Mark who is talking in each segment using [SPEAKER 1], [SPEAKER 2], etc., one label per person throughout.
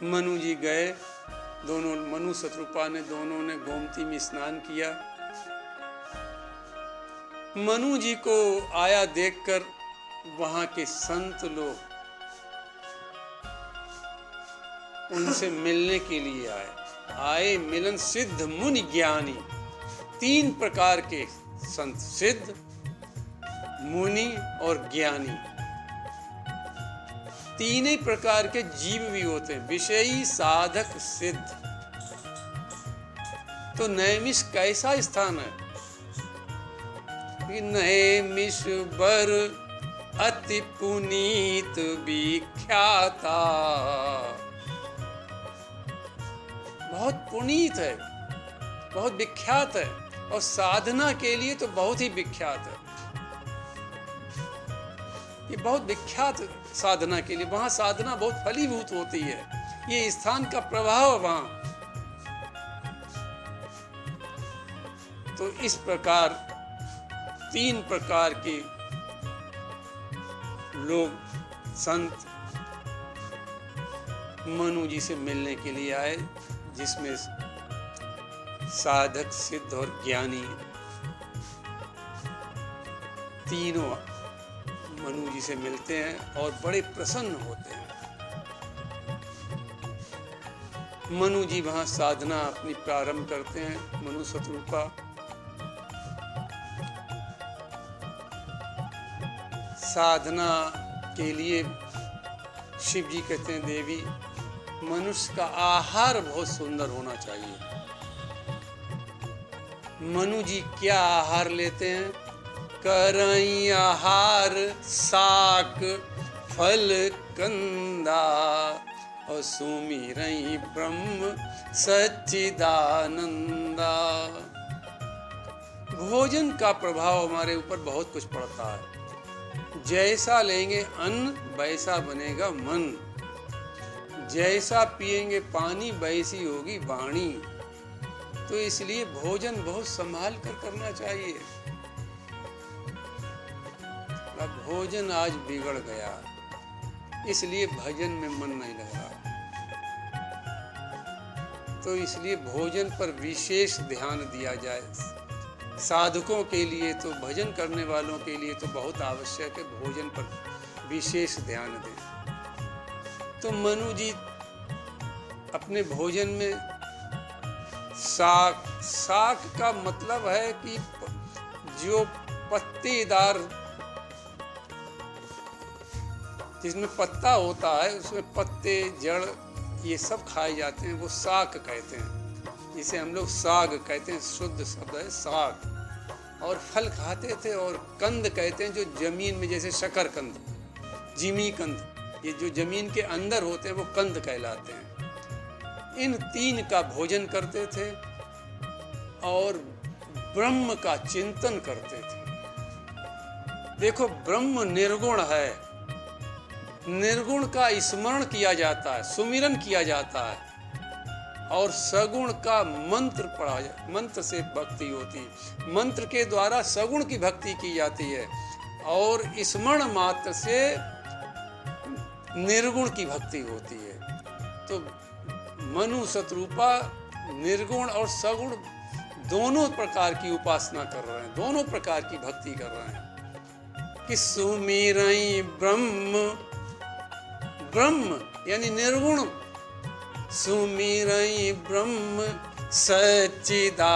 [SPEAKER 1] मनु जी गए, दोनों मनु शत्रुपा ने दोनों ने गोमती में स्नान किया। मनु जी को आया देखकर वहां के संत लोग उनसे मिलने के लिए आए। मिलन सिद्ध मुनि ज्ञानी, 3 प्रकार के संत, सिद्ध, मुनि और ज्ञानी। 3 ही प्रकार के जीव भी होते हैं, विषयी, साधक, सिद्ध। तो नैमिष कैसा स्थान है? नैमिष बर अति पुनीत विख्याता, बहुत पुनीत है, बहुत विख्यात है, और साधना के लिए तो बहुत ही विख्यात है। ये बहुत विख्यात साधना के लिए, वहां साधना बहुत फलीभूत होती है। ये स्थान का प्रभाव वहां। तो इस प्रकार 3 प्रकार के लोग संत मनु जी से मिलने के लिए आए, जिसमें साधक, सिद्ध और ज्ञानी तीनों मनु जी से मिलते हैं और बड़े प्रसन्न होते हैं। मनु जी वहां साधना अपनी प्रारंभ करते हैं। मनु शत्रुपा साधना के लिए शिव जी कहते हैं, देवी मनुष्य का आहार बहुत सुंदर होना चाहिए। मनु जी क्या आहार लेते हैं? करई आहार साक फल कंदा, और सुमिरई ब्रह्म सच्चिदानंदा। भोजन का प्रभाव हमारे ऊपर बहुत कुछ पड़ता है। जैसा लेंगे अन्न वैसा बनेगा मन, जैसा पिएंगे पानी वैसी होगी वाणी। तो इसलिए भोजन बहुत संभाल कर करना चाहिए। अब भोजन आज बिगड़ गया, इसलिए भजन में मन नहीं लग रहा। तो इसलिए भोजन पर विशेष ध्यान दिया जाए। साधकों के लिए तो, भजन करने वालों के लिए तो बहुत आवश्यक है, भोजन पर विशेष ध्यान दें। तो मनु जी अपने भोजन में साक का मतलब है कि जो पत्तेदार, जिसमें पत्ता होता है उसमें पत्ते, जड़, ये सब खाए जाते हैं, वो साग कहते हैं। जिसे हम लोग साग कहते हैं, शुद्ध शब्द है साग। और फल खाते थे, और कंद कहते हैं जो जमीन में, जैसे शकरकंद, जिमी कंद, ये जो जमीन के अंदर होते हैं वो कंद कहलाते हैं। इन 3 का भोजन करते थे और ब्रह्म का चिंतन करते थे। देखो, ब्रह्म निर्गुण है, निर्गुण का स्मरण किया जाता है, सुमिरन किया जाता है, और सगुण का मंत्र पढ़ा जाता, मंत्र से भक्ति होती है, मंत्र के द्वारा सगुण की भक्ति की जाती है, और स्मरण मात्र से निर्गुण की भक्ति होती है। तो मनु शत्रुपा निर्गुण और सगुण दोनों प्रकार की उपासना कर रहे हैं, दोनों प्रकार की भक्ति कर रहे हैं। कि सुमिरई ब्रह्म, ब्रह्म यानी निर्गुण, सुमिरई ब्रह्म सच्चिदानंदा,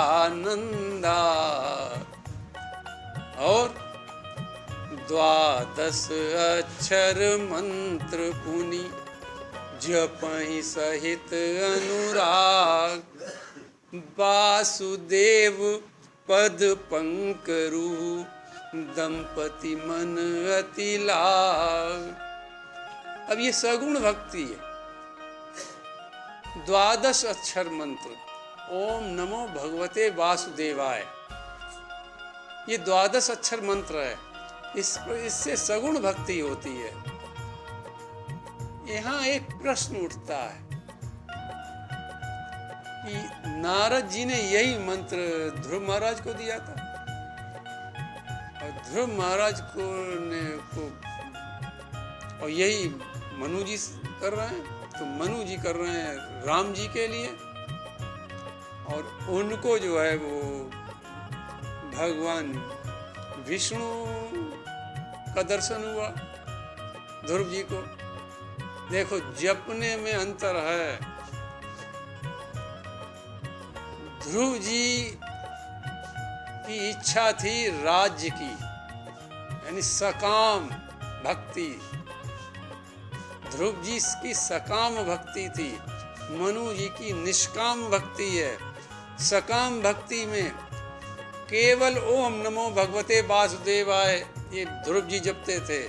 [SPEAKER 1] और 12 अक्षर मंत्र पुनि जपहि सहित अनुराग, वासुदेव पद पंकरु दंपति मन अति लाग। अब ये सगुण भक्ति है। 12 अक्षर मंत्र, ओम नमो भगवते वासुदेवाय, ये 12 अक्षर मंत्र है। इससे सगुण भक्ति होती है। यहाँ एक प्रश्न उठता है कि नारद जी ने यही मंत्र ध्रुव महाराज को दिया था, और ध्रुव महाराज और यही मनु जी कर रहे हैं। तो मनु जी कर रहे हैं राम जी के लिए, और उनको जो है वो भगवान विष्णु का दर्शन हुआ ध्रुव जी को। देखो जपने में अंतर है। ध्रुव जी की इच्छा थी राज्य की, यानी सकाम भक्ति। ध्रुव जी की सकाम भक्ति थी, मनु जी की निष्काम भक्ति है। सकाम भक्ति में केवल ओम नमो भगवते वासुदेवाय ये ध्रुव जी जपते थे,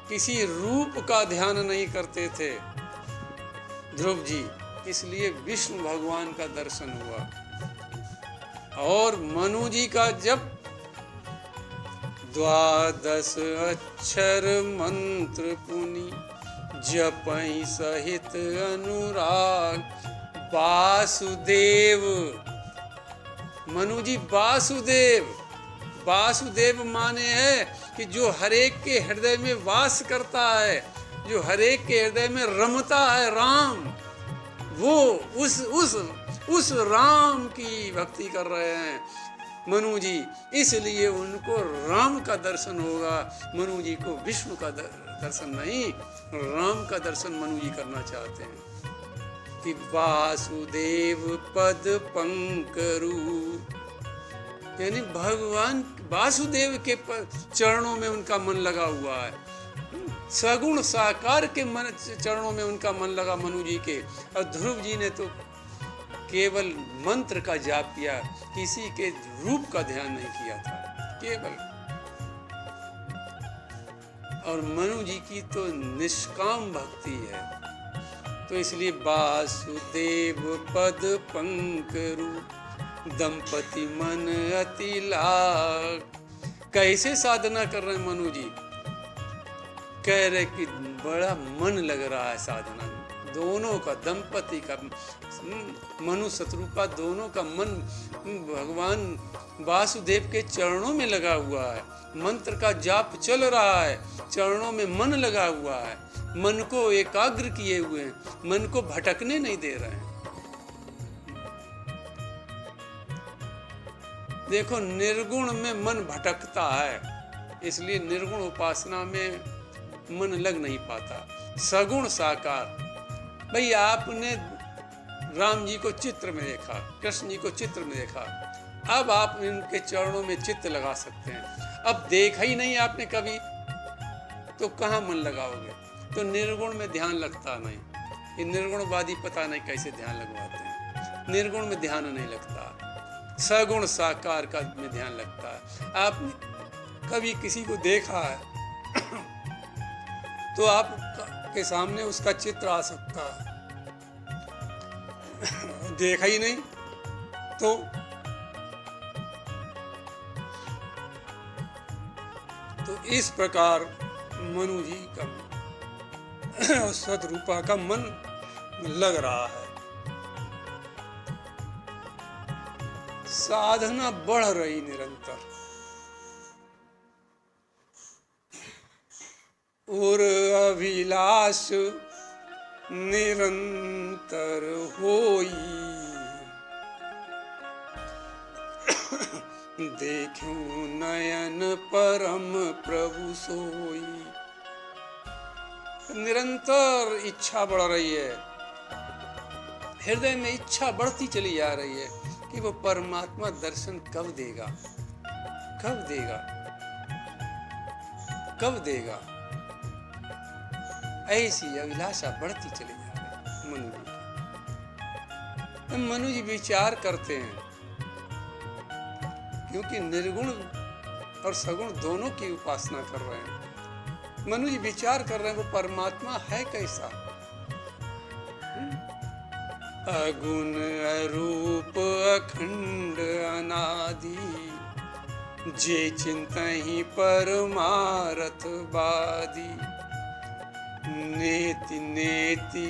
[SPEAKER 1] किसी रूप का ध्यान नहीं करते थे ध्रुव जी, इसलिए विष्णु भगवान का दर्शन हुआ। और मनु जी का जब 12 अक्षर मंत्र पुनि जपई सहित अनुराग वासुदेव। मनु जी वासुदेव, वासुदेव माने है कि जो हरेक के हृदय में वास करता है, जो हरेक के हृदय में रमता है, राम, वो उस राम की भक्ति कर रहे हैं मनु जी, इसलिए उनको राम का दर्शन होगा। मनु जी को विष्णु का दर्शन नहीं, राम का दर्शन मनु जी करना चाहते हैं कि वासुदेव पद पंकरू, यानी भगवान वासुदेव के चरणों में उनका मन लगा हुआ है। सगुण साकार के चरणों में उनका मन लगा मनु जी के। और ध्रुव जी ने तो केवल मंत्र का जाप किया, किसी के रूप का ध्यान नहीं किया था केवल। और मनु जी की तो निष्काम भक्ति है, तो इसलिए वासुदेव पद पंकरू दंपति मन अति लाग। कैसे साधना कर रहे हैं मनु जी? कह रहे कि बड़ा मन लग रहा है साधना में, दोनों का, दंपति का, मनु शत्रु का, दोनों का मन भगवान वासुदेव के चरणों में लगा हुआ है। मंत्र का जाप चल रहा है, चरणों में मन लगा हुआ है, मन को एकाग्र किए हुए हैं, मन को भटकने नहीं दे रहे हैं। देखो निर्गुण में मन भटकता है, इसलिए निर्गुण उपासना में मन लग नहीं पाता। सगुण साकार, भाई आपने राम जी को चित्र में देखा, कृष्ण जी को चित्र में देखा, अब आप इनके चरणों में चित्त लगा सकते हैं। अब देखा ही नहीं आपने कभी, तो कहाँ मन लगाओगे? तो निर्गुण में ध्यान लगता नहीं। ये निर्गुणवादी पता नहीं कैसे ध्यान लगवाते हैं। निर्गुण में ध्यान नहीं लगता, सगुण साकार का में ध्यान लगता है। आपने कभी किसी को देखा है तो आप के सामने उसका चित्र आ सकता है, देखा ही नहीं तो इस प्रकार मनु जी का सतरूपा का मन लग रहा है। साधना बढ़ रही निरंतर, और अभिलाष निरंतर होई, देखूं नयन परम प्रभु सोई। निरंतर इच्छा बढ़ रही है, हृदय में इच्छा बढ़ती चली जा रही है कि वो परमात्मा दर्शन कब देगा, कब देगा, कब देगा। ऐसी अभिलाषा बढ़ती चली जा रही मनु जी। मनु जी विचार करते हैं, क्योंकि निर्गुण और सगुण दोनों की उपासना कर रहे हैं। मनु जी विचार कर रहे हैं वो परमात्मा है कैसा। अगुण अरूप अखंड अनादि, जे चिंतहि परमारथ बादी। नेति नेति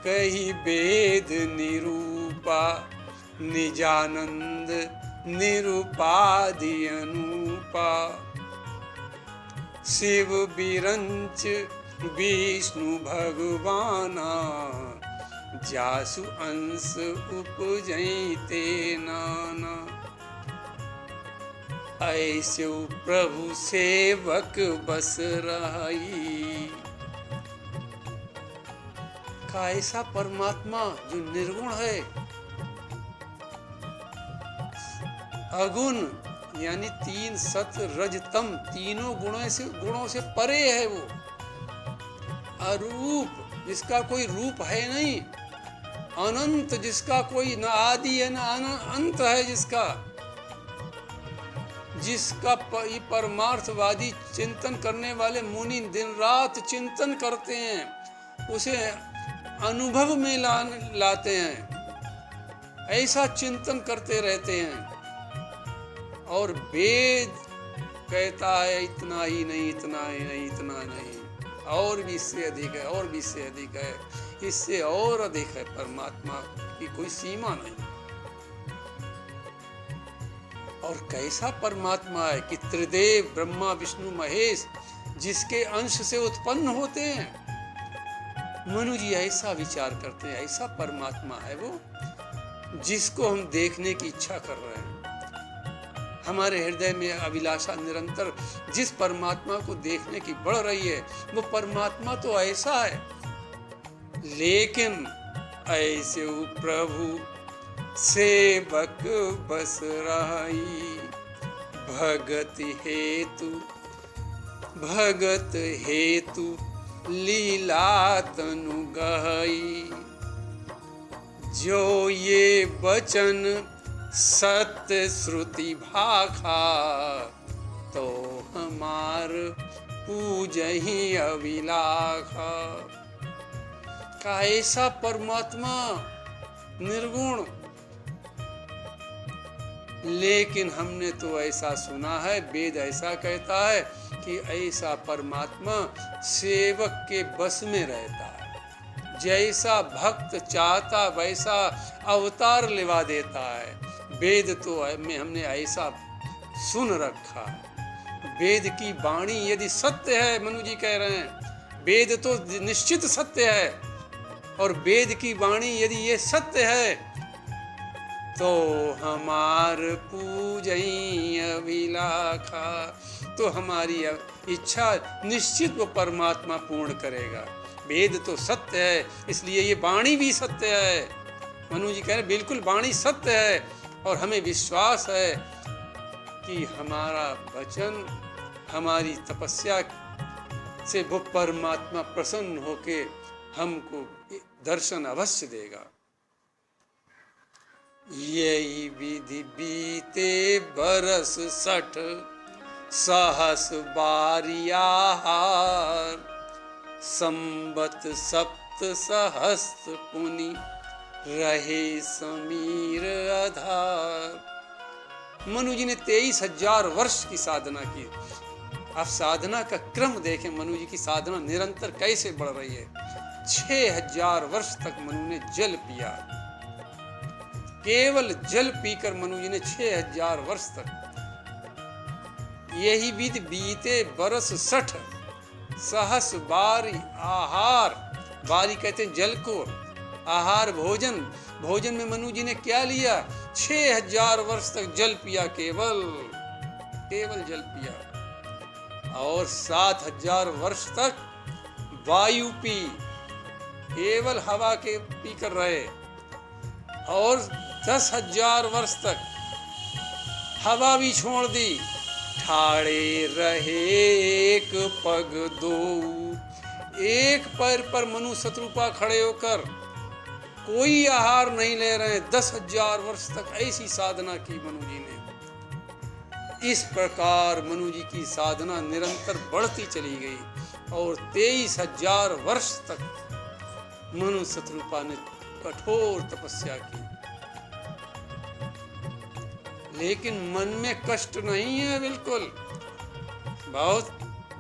[SPEAKER 1] कही वेद निरूपा, निजानंद निरुपाधि अनुपा। शिव बिरंच विष्णु भगवाना जासु अंश उपजैते नाना। ऐसे प्रभु सेवक बस रही। का ऐसा परमात्मा जो निर्गुण है, अगुण यानी तीन सत रज तम तीनों गुणों से परे है वो। अरूप जिसका कोई रूप है नहीं, अनंत जिसका कोई न आदि है न अंत है, जिसका परमार्थवादी चिंतन करने वाले मुनि दिन रात चिंतन करते हैं, उसे अनुभव में लाते हैं, ऐसा चिंतन करते रहते हैं। और वेद कहता है इतना ही नहीं, इतना ही नहीं, इतना नहीं, और भी इससे अधिक है, और भी इससे अधिक है, इससे और अधिक है। परमात्मा की कोई सीमा नहीं। और कैसा परमात्मा है कि त्रिदेव ब्रह्मा विष्णु महेश जिसके अंश से उत्पन्न होते हैं। मनु जी ऐसा विचार करते हैं, ऐसा परमात्मा है वो जिसको हम देखने की इच्छा कर रहे हैं। हमारे हृदय में अभिलाषा निरंतर जिस परमात्मा को देखने की बढ़ रही है, वो परमात्मा तो ऐसा है। लेकिन ऐसे प्रभु सेवक बस रही। भगत हेतु लीला तनु गई। जो ये वचन सत्य श्रुति भाखा, तो हमार पूजहि अभिलाखा। का ऐसा परमात्मा निर्गुण, लेकिन हमने तो ऐसा सुना है, वेद ऐसा कहता है कि ऐसा परमात्मा सेवक के बस में रहता है। जैसा भक्त चाहता वैसा अवतार लिवा देता है। वेद तो में हमने ऐसा सुन रखा है। वेद की वाणी यदि सत्य है, मनु जी कह रहे हैं, वेद तो निश्चित सत्य है, और वेद की वाणी यदि ये सत्य है, तो हमार पूजई अभिलाखा, तो हमारी इच्छा निश्चित वो परमात्मा पूर्ण करेगा। वेद तो सत्य है, इसलिए ये वाणी भी सत्य है। मनु जी कह रहे बिल्कुल वाणी सत्य है, और हमें विश्वास है कि हमारा वचन, हमारी तपस्या से वो परमात्मा प्रसन्न होके हमको दर्शन अवश्य देगा। यही विधि बीते बरस 60 सहस बारियाहार। संबत सप्त सहस्त्र पुनि रहे समीर आधार। मनु जी ने 23,000 वर्ष की साधना की। आप साधना का क्रम देखें, मनु जी की साधना निरंतर कैसे बढ़ रही है। 6,000 वर्ष तक मनु ने जल पिया। केवल जल पीकर मनु जी ने 6,000 वर्ष तक। यही विधि बीते बरस 60 सहस बारी आहार। बारी कहते हैं जल को, आहार भोजन। भोजन में मनु जी ने क्या लिया? 6,000 वर्ष तक जल पिया, केवल जल पिया। और 7,000 वर्ष तक वायु पी, केवल हवा के पीकर रहे। और 10,000 वर्ष तक हवा भी छोड़ दी। ठाड़े रहे एक पग दो, एक पैर पर मनु शत्रुपा खड़े होकर कोई आहार नहीं ले रहे। 10,000 वर्ष तक ऐसी साधना की मनु जी ने। इस प्रकार मनु जी की साधना निरंतर बढ़ती चली गई और 23,000 वर्ष तक मनु शत्रुपा ने कठोर तपस्या की। लेकिन मन में कष्ट नहीं है, बिल्कुल बहुत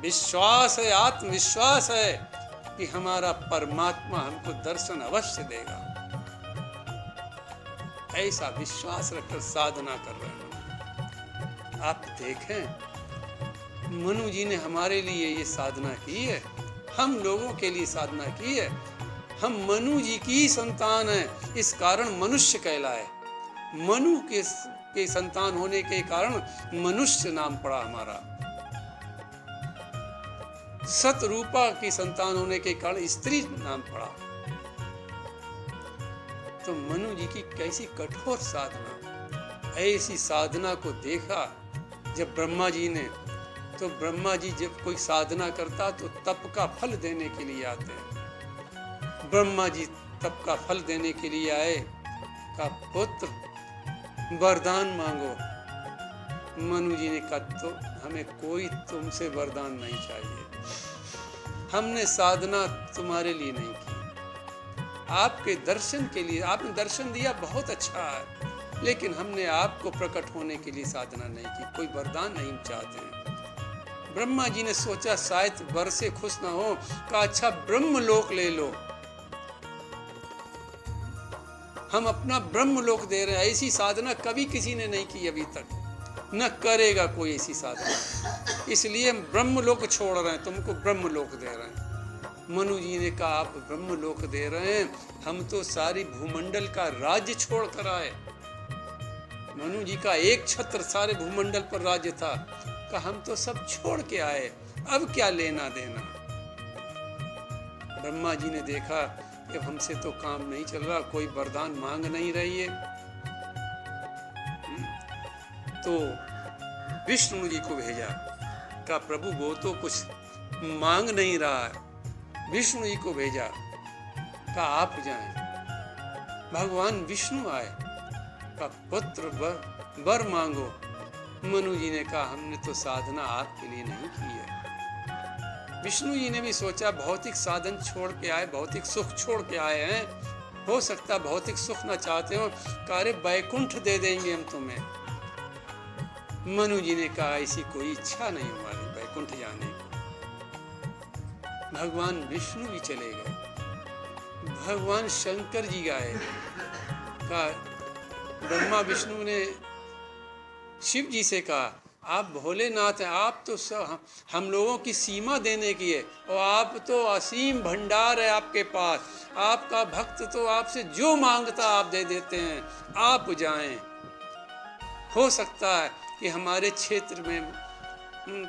[SPEAKER 1] विश्वास है, आत्मविश्वास है कि हमारा परमात्मा हमको दर्शन अवश्य देगा। ऐसा विश्वास रखकर साधना कर रहे हैं। आप देखें, मनु जी ने हमारे लिए ये साधना की है। हम लोगों के लिए साधना की है। हम मनु जी की संतान हैं, इस कारण मनुष्य कहलाए। मनु के संतान होने के कारण मनुष्य नाम पड़ा हमारा। सतरूपा की संतान होने के कारण स्त्री नाम पड़ा। तो मनु जी की कैसी कठोर साधना, ऐसी साधना को देखा जब ब्रह्मा जी ने, तो ब्रह्मा जी जब कोई साधना करता तो तप का फल देने के लिए आते हैं। ब्रह्मा जी तप का फल देने के लिए आए, का पुत्र वरदान मांगो। मनु जी ने कहा तो हमें कोई तुमसे वरदान नहीं चाहिए, हमने साधना तुम्हारे लिए नहीं की, आपके दर्शन के लिए। आपने दर्शन दिया बहुत अच्छा है, लेकिन हमने आपको प्रकट होने के लिए साधना नहीं की, कोई वरदान नहीं चाहते हैं। ब्रह्मा जी ने सोचा शायद वर से खुश ना हो, कहा अच्छा ब्रह्मलोक ले लो, हम अपना ब्रह्मलोक दे रहे हैं। ऐसी साधना कभी किसी ने नहीं की अभी तक, न करेगा कोई ऐसी साधना, इसलिए हम ब्रह्मलोक छोड़ रहे हैं, तुमको ब्रह्मलोक दे रहे हैं। मनु जी ने कहा आप ब्रह्मलोक दे रहे हैं, हम तो सारी भूमंडल का राज्य छोड़ कर आए। मनु जी का एक छत्र सारे भूमंडल पर राज्य था, कहा हम तो सब छोड़ के आए, अब क्या लेना देना। ब्रह्मा जी ने देखा कि हमसे तो काम नहीं चल रहा, कोई वरदान मांग नहीं रही है, तो विष्णु जी को भेजा, कहा प्रभु वो तो कुछ मांग नहीं रहा है। विष्णु जी को भेजा, कहा आप जाएं। भगवान विष्णु आए, कहा पुत्र वर मांगो। मनु जी ने कहा हमने तो साधना आपके लिए नहीं की है। विष्णु जी ने भी सोचा भौतिक साधन छोड़ के आए, भौतिक सुख छोड़ के आए हैं, हो सकता भौतिक सुख ना चाहते हो, कार्य वैकुंठ दे देंगे हम तुम्हें। मनु जी ने कहा ऐसी कोई इच्छा नहीं हमारी वैकुंठ जाने की। भगवान विष्णु भी चले गए, भगवान शंकर जी गए। कहा ब्रह्मा विष्णु ने शिव जी से कहा आप भोलेनाथ हैं, आप तो हम लोगों की सीमा देने की है, और आप तो असीम भंडार है आपके पास, आपका भक्त तो आपसे जो मांगता आप दे देते हैं, आप जाएं। हो सकता है कि हमारे क्षेत्र में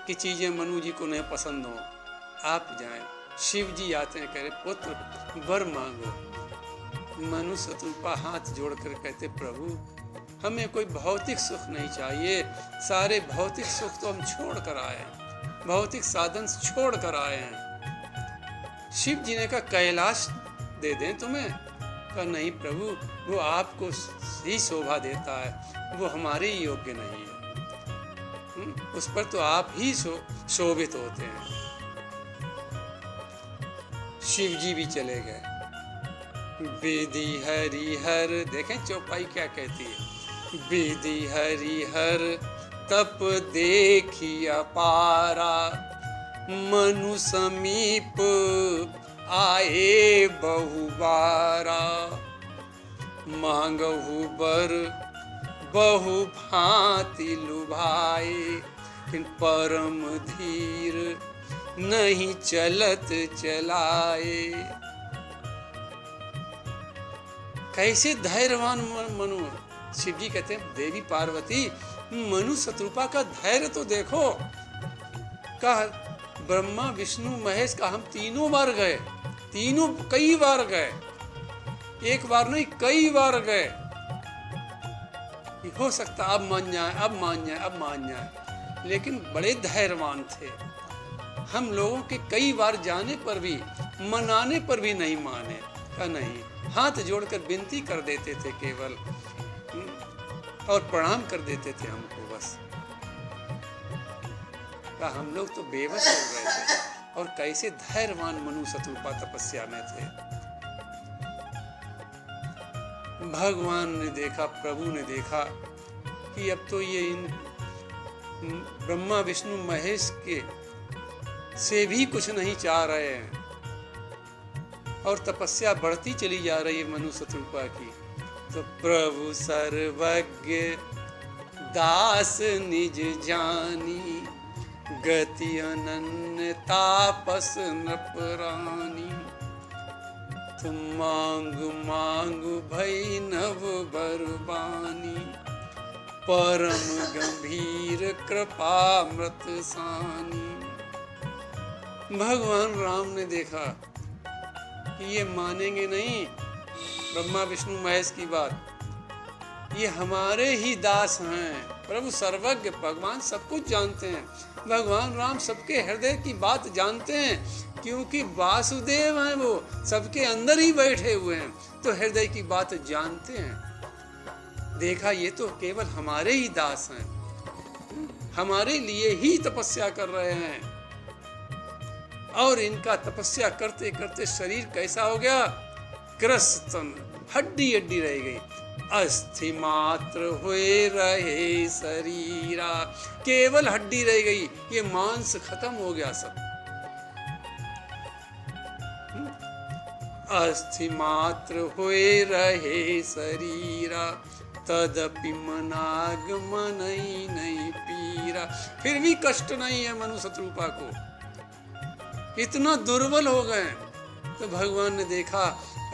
[SPEAKER 1] की चीजें मनु जी को नहीं पसंद हो, आप जाएं। शिव जी आते हैं, कह रहे पुत्र वर मांगो। मनु शत्रुपा हाथ जोड़कर कहते प्रभु हमें कोई भौतिक सुख नहीं चाहिए, सारे भौतिक सुख तो हम छोड़ कर आए हैं, भौतिक साधन छोड़ कर आए हैं। शिव जी ने कहा कैलाश दे दें तुम्हें। कहा नहीं प्रभु वो आपको ही शोभा देता है, वो हमारे ही योग्य नहीं है, उस पर तो आप ही शोभित होते हैं। शिव जी भी चले गए। विधि हरिहर, देखें चौपाई क्या कहती है, विधि हरिहर तप देखी अपारा, मनु समीप आए बहुबारा, मांगहु बर बहु भांति लुभाए, परम धीर नहीं चलत चलाए। कैसे धैर्यवान मनु। शिव जी कहते हैं देवी पार्वती मनु शत्रुपा का धैर्य तो देखो। कहा ब्रह्मा विष्णु महेश का हम तीनों बार गए, तीनों कई बार गए, एक बार नहीं कई बार गए। हो सकता अब मान जाए, अब मान जाए, अब मान जाए, लेकिन बड़े धैर्यवान थे। हम लोगों के कई बार जाने पर भी, मनाने पर भी नहीं माने। का नहीं, हाथ जोड़कर विनती कर देते थे केवल, और प्रणाम कर देते थे हमको बस। का हम लोग तो बेबस हो गए थे। और कैसे धैर्यवान मनु शत्रुपा तपस्या में थे। भगवान ने देखा, प्रभु ने देखा कि अब तो ये इन ब्रह्मा विष्णु महेश के से भी कुछ नहीं चाह रहे हैं, और तपस्या बढ़ती चली जा रही है मनु शत्रुपा की। तो प्रभु सर्वज्ञ दास निज जानी, गति अनन्य तापस नृपरानी। तुम मांगु मांगु भई नव बरबानी, परम गंभीर कृपामृत सानी। भगवान राम ने देखा कि ये मानेंगे नहीं ब्रह्मा विष्णु महेश की बात, ये हमारे ही दास हैं। प्रभु सर्वज्ञ, भगवान सब कुछ जानते हैं। भगवान राम सबके हृदय की बात जानते हैं, क्योंकि वासुदेव हैं, वो सबके अंदर ही बैठे हुए हैं, तो हृदय की बात जानते हैं। देखा ये तो केवल हमारे ही दास हैं, हमारे लिए ही तपस्या कर रहे हैं। और इनका तपस्या करते करते शरीर कैसा हो गया? क्रस्तन, हड्डी हड्डी रह गई। अस्थि मात्र हुए रहे शरीरा, केवल हड्डी रह गई, ये मांस खत्म हो गया सब। अस्थि मात्र हुए रहे शरीरा, तदपि मनागमन नहीं पीरा। फिर भी कष्ट नहीं है मनु शत्रुपा को, इतना दुर्बल हो गए। तो भगवान ने देखा,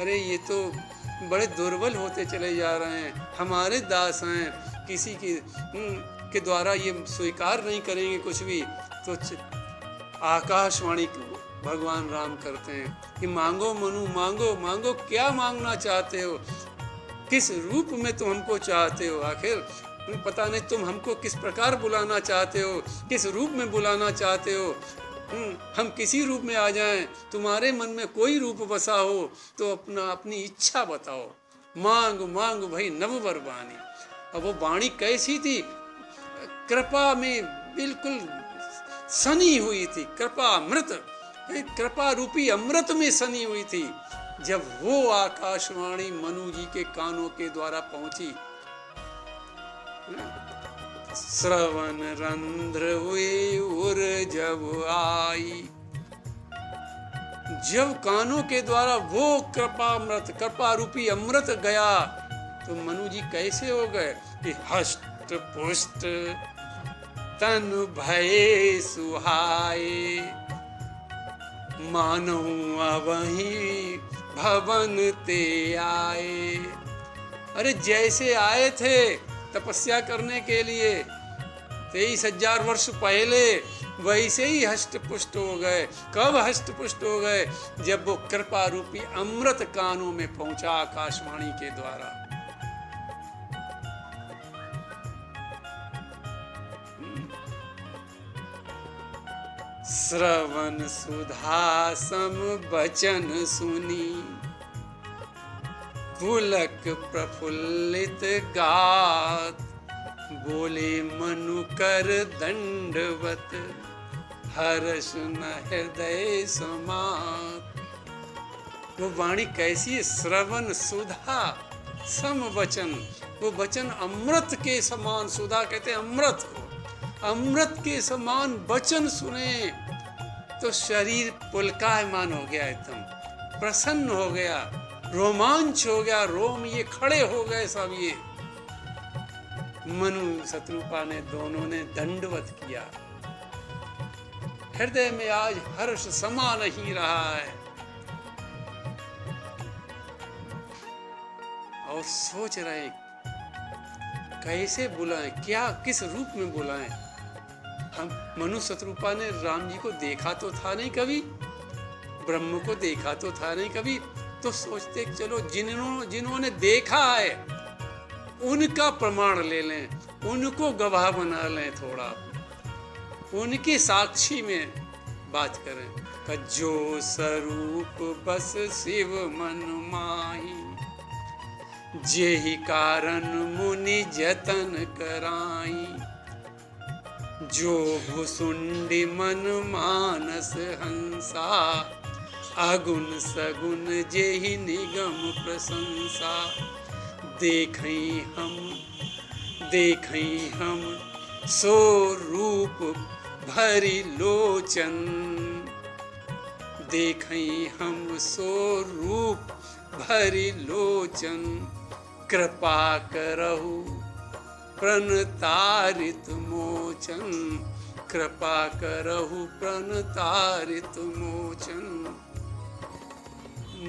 [SPEAKER 1] अरे ये तो बड़े दुर्बल होते चले जा रहे हैं, हमारे दास हैं, किसी के द्वारा ये स्वीकार नहीं करेंगे कुछ भी। तो आकाशवाणी भगवान राम करते हैं कि मांगो मनु, मांगो मांगो, क्या मांगना चाहते हो, किस रूप में तुम हमको चाहते हो? आखिर पता नहीं तुम हमको किस प्रकार बुलाना चाहते हो, किस रूप में बुलाना चाहते हो। हम किसी रूप में आ जाएं, तुम्हारे मन में कोई रूप बसा हो तो अपनी इच्छा बताओ। मांग मांग भाई नव बरबानी। अब वो वाणी कैसी थी? कृपा में बिल्कुल सनी हुई थी, कृपा अमृत, कृपा रूपी अमृत में सनी हुई थी। जब वो आकाशवाणी मनु जी के कानों के द्वारा पहुंची, श्रवण रंध्र हुए उर जब आई, जब कानों के द्वारा वो कृपामृत, कृपा रूपी अमृत गया, तो मनु जी कैसे हो गए कि हष्ट पुष्ट तन भये सुहाए, मानो वही भवन ते आए। अरे जैसे आए थे तपस्या करने के लिए 23,000 वर्ष पहले, वैसे ही हष्ट पुष्ट हो गए। कब हष्ट पुष्ट हो गए? जब वो कृपा रूपी अमृत कानों में पहुंचा आकाशवाणी के द्वारा। श्रवण सुधा सम बचन सुनी, पुलक प्रफुल्लित गात, बोले मनु कर दंडवत, हर्ष न हृदय समात। वो वाणी कैसी है? श्रवण सुधा सम वचन, वो वचन अमृत के समान, सुधा कहते हैं अमृत को, अमृत के समान वचन सुने तो शरीर पुलकायमान हो गया, एकदम प्रसन्न हो गया, रोमांच हो गया, रोम ये खड़े हो गए सब। ये मनु शत्रुपा ने दोनों ने दंडवत किया। हृदय में आज हर्ष समा नहीं रहा है, और सोच रहे कैसे बुलाएं, क्या किस रूप में बुलाएं। हम मनु शत्रुपा ने राम जी को देखा तो था नहीं कभी, ब्रह्म को देखा तो था नहीं कभी, तो सोचते चलो जिन्होंने देखा है उनका प्रमाण ले लें, उनको गवाह बना लें, थोड़ा उनके साक्षी में बात करें। जो स्वरूप बस शिव मन माही, जेहि कारण मुनि जतन कराई, जो भुसुंडी मन मानस हंसा, अगुण सगुण जेहि निगम प्रशंसा। देखई हम सो रूप भरी लोचन, देखई हम सो रूप भरी लोचन, कृपा करहु प्रणतारित मोचन, कृपा करहु प्रणतारित मोचन।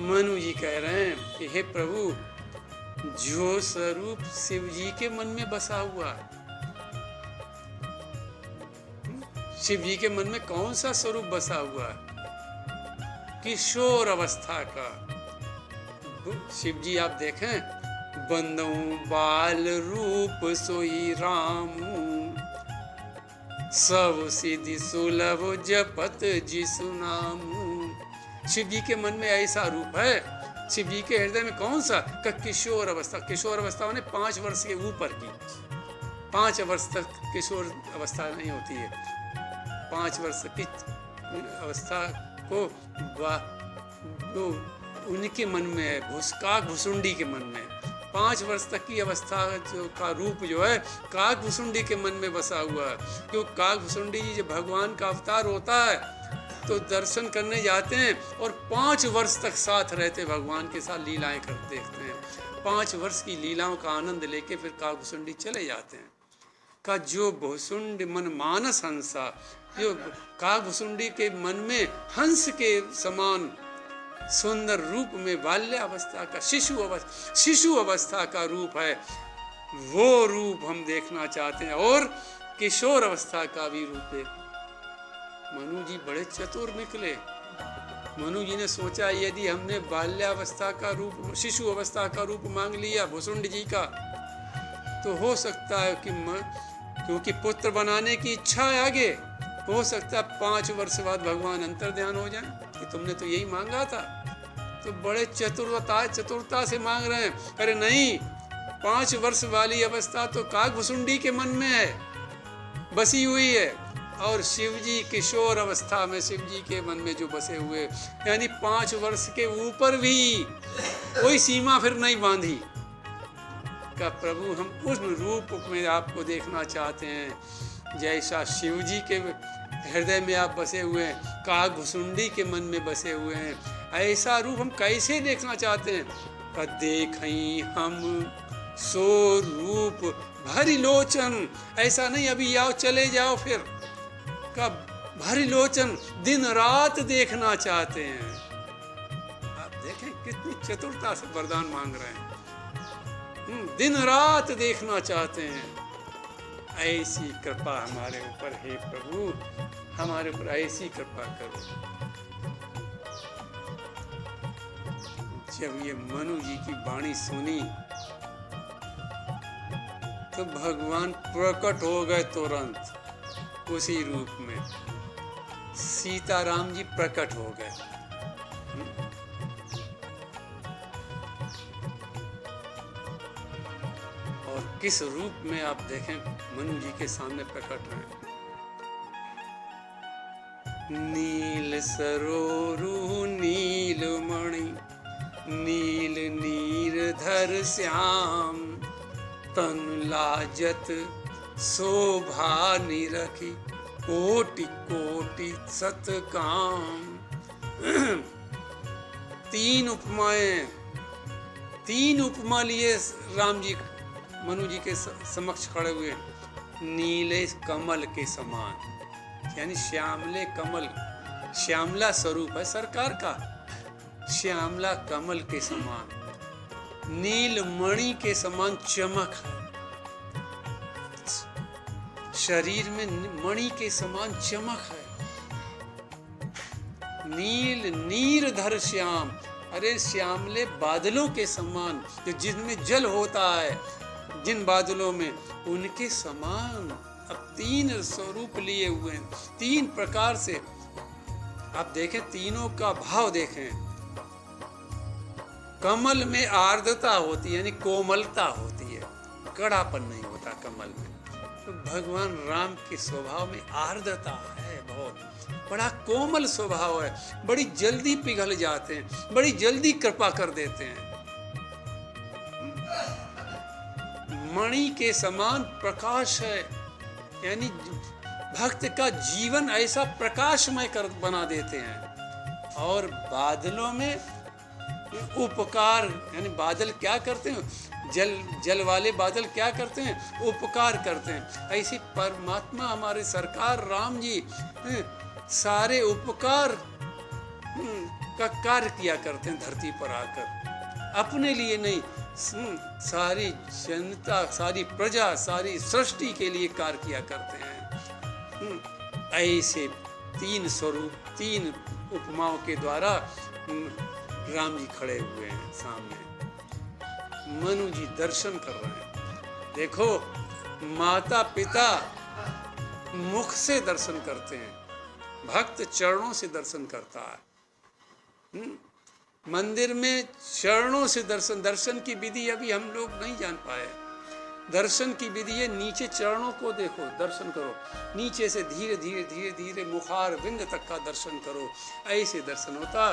[SPEAKER 1] मनु जी कह रहे हैं कि हे प्रभु, जो स्वरूप शिव जी के मन में बसा हुआ है, शिव जी के मन में कौन सा स्वरूप बसा हुआ है? किशोर अवस्था का। शिव जी आप देखें, बंदऊ बाल रूप सोई रामू, सब सिद्धि सुलभ जपत जिसु नामू। शिव जी के मन में ऐसा रूप है। शिव जी के हृदय में कौन सा? का किशोर अवस्था। किशोर अवस्था ने 5 वर्ष के ऊपर की। 5 वर्ष तक किशोर अवस्था नहीं होती है। 5 वर्ष की अवस्था को उनके मन में है, काक भुसुंडी के मन में। 5 वर्ष तक की अवस्था जो का रूप जो है काक भुसुंडी के मन में बसा हुआ है। क्यों? काक भुसुंडी जी जब भगवान का अवतार होता है तो दर्शन करने जाते हैं और 5 वर्ष तक साथ रहते, भगवान के साथ लीलाएं कर देखते हैं। 5 वर्ष की लीलाओं का आनंद लेके फिर काक भुसुंडी चले जाते हैं। का जो भुसुंड मन मानस हंसा, जो काक भुसुंडी के मन में हंस के समान सुंदर रूप में बाल्यावस्था का शिशु अवस्था का रूप है, वो रूप हम देखना चाहते हैं। और किशोर अवस्था का भी रूप है। मनु जी बड़े चतुर निकले। मनु जी ने सोचा यदि हमने बाल्यावस्था का रूप, शिशु अवस्था का रूप मांग लिया भुसुंड जी का, तो हो सकता है कि क्योंकि पुत्र बनाने की इच्छा है आगे, हो सकता है 5 वर्ष बाद भगवान अंतर्ध्यान हो जाए कि तुमने तो यही मांगा था। तो बड़े चतुरता से मांग रहे हैं। अरे नहीं, 5 वर्ष वाली अवस्था तो काक भुसुंडी के मन में है, बसी हुई है। और शिव जी किशोर अवस्था में, शिव जी के मन में जो बसे हुए, यानी 5 वर्ष के ऊपर भी कोई सीमा फिर नहीं बांधी। का प्रभु हम उस रूप में आपको देखना चाहते हैं जैसा शिव जी के हृदय में आप बसे हुए हैं, काक भुसुंडी के मन में बसे हुए हैं, ऐसा रूप हम कैसे देखना चाहते हैं? का देखई हम सो रूप भरी लोचन। ऐसा नहीं अभी आओ चले जाओ फिर, का भरी लोचन दिन रात देखना चाहते हैं। आप देखें कितनी चतुरता से वरदान मांग रहे हैं। दिन रात देखना चाहते हैं। ऐसी कृपा हमारे ऊपर, हे प्रभु हमारे ऊपर ऐसी कृपा करो। जब ये मनु जी की वाणी सुनी तो भगवान प्रकट हो गए तुरंत उसी रूप में। सीताराम जी प्रकट हो गए। और किस रूप में आप देखें मनु जी के सामने प्रकट हैं। नील सरोरु नील मणि, नील नीरधर श्याम, तन लाजत शोभा निरखी, कोटि कोटि सतकाम। 3 उपमाएं, 3 उपमा लिए राम जी मनु जी के समक्ष खड़े हुए। नीले कमल के समान, यानी श्यामले कमल, श्यामला स्वरूप है सरकार का, श्यामला कमल के समान। नील मणि के समान चमक है, शरीर में मणि के समान चमक है। नील नीरधर श्याम, अरे श्यामले बादलों के समान, जो जिनमें जल होता है, जिन बादलों में, उनके समान। अब 3 स्वरूप लिए हुए हैं, 3 प्रकार से आप देखें, तीनों का भाव देखें। कमल में आर्द्रता होती है, यानी कोमलता होती है, कड़ापन नहीं होता कमल में। तो भगवान राम के स्वभाव में आर्द्रता है, बहुत बड़ा कोमल स्वभाव है, बड़ी जल्दी पिघल जाते हैं, बड़ी जल्दी कृपा कर देते हैं। मणि के समान प्रकाश है, यानी भक्त का जीवन ऐसा प्रकाशमय कर बना देते हैं। और बादलों में उपकार यानी बादल क्या करते हैं, जल वाले बादल क्या करते हैं, उपकार करते हैं। ऐसे परमात्मा हमारे सरकार राम जी सारे उपकार का कार्य किया करते हैं धरती पर आकर, अपने लिए नहीं, सारी जनता, सारी प्रजा, सारी सृष्टि के लिए कार्य किया करते हैं। ऐसे 3 स्वरूप, 3 उपमाओं के द्वारा राम जी खड़े हुए हैं सामने। मनु जी दर्शन कर रहे हैं। देखो, माता पिता मुख से दर्शन करते हैं, भक्त चरणों से दर्शन करता है। मंदिर में चरणों से दर्शन की विधि अभी हम लोग नहीं जान पाए। दर्शन की विधि है, नीचे चरणों को देखो, दर्शन करो, नीचे से धीरे धीरे धीरे धीरे मुखार बिंद तक का दर्शन करो, ऐसे दर्शन होता।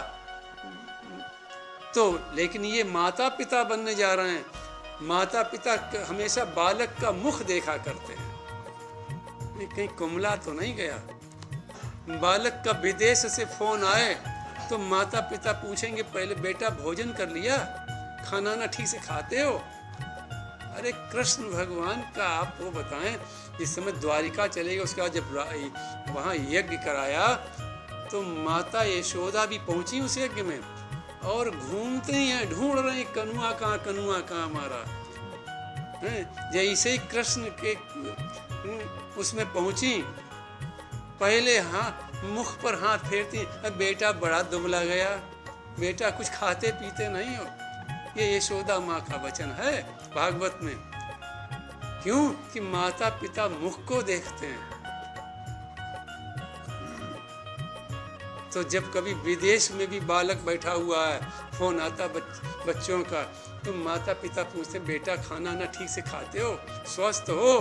[SPEAKER 1] तो लेकिन ये माता पिता बनने जा रहे हैं, माता पिता हमेशा बालक का मुख देखा करते हैं, कहीं कुमला तो नहीं गया। बालक का विदेश से फोन आए तो माता पिता पूछेंगे पहले, बेटा भोजन कर लिया, खाना ना ठीक से खाते हो? अरे कृष्ण भगवान का आप वो बताएं, इस समय द्वारिका चले गए, उसके बाद जब वहाँ यज्ञ कराया तो माता यशोदा भी पहुंची उस यज्ञ में, और घूमते ही हैं, ढूंढ रहे हैं कनुआ कहाँ हमारा। जैसे ही कृष्ण के उसमें पहुंची, पहले मुख पर हाथ फेरती, बेटा बड़ा दुबला गया, बेटा कुछ खाते पीते नहीं हो। ये यशोदा माँ का वचन है भागवत में। क्यों? कि माता पिता मुख को देखते हैं। तो जब कभी विदेश में भी बालक बैठा हुआ है, फोन आता बच्चों का, तो माता पिता पूछते, बेटा खाना ना ठीक से खाते हो, स्वस्थ हो?